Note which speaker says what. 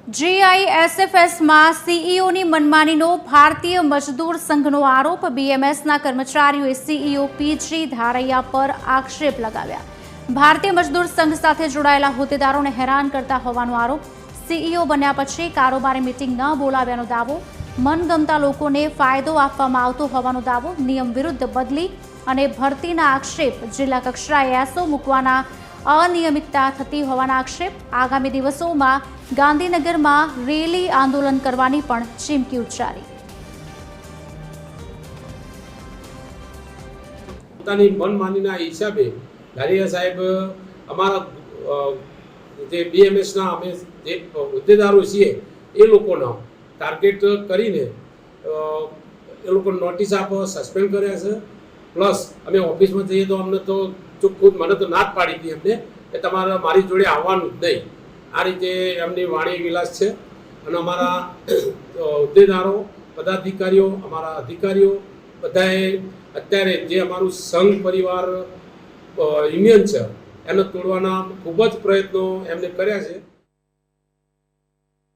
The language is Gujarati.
Speaker 1: જીઆઈએસએફએસમાં સીઈઓની મનમાનીનો ભારતીય મજદૂર સંઘનો આરોપ। બીએમએસના કર્મચારીઓએ સીઈઓ પીજી ધારૈયા પર આક્ષેપ લગાવ્યા। ભારતીય મજદૂર સંઘ સાથે જોડાયેલા હોદ્દેદારોને હેરાન કરતા હોવાનો આરોપ। સીઈઓ બન્યા પછી કારોબારી મીટિંગ ન બોલાવ્યાનો દાવો। મનગમતા લોકોને ફાયદો આપવામાં આવતો હોવાનો દાવો। નિયમ વિરુદ્ધ બદલી અને ભરતીના આક્ષેપ। જિલ્લા કક્ષાએ એસો મૂકવાના અનિયમિતતા થતી હોવાના આક્ષેપ। આગામી દિવસોમાં ગાંધીનગરમાં રેલી આંદોલન કરવાની પણ ચીમકી ઉચ્ચારી।
Speaker 2: પોતાની મનમાનીના હિસાબે ધારિયા સાહેબ અમારા જે બીએમએસના અમે જે હોદ્દેદારો છીએ એ લોકોનો ટાર્ગેટ કરીને એ લોકો નોટિસ આપો સસ્પેન્ડ કર્યા છે। પ્લસ અમે ઓફિસમાં જઈએ તો અમને તો ચોખ્ખું મને તો ના જ પાડી હતી એમને કે તમારે મારી જોડે આવવાનું જ નહીં। આ રીતે એમની વાણી વિલાસ છે। અને અમારા હોદ્દેદારો પદાધિકારીઓ અમારા અધિકારીઓ બધાએ અત્યારે જે અમારું સંઘ પરિવાર યુનિયન છે એને તોડવાના ખૂબ જ પ્રયત્નો એમને કર્યા છે।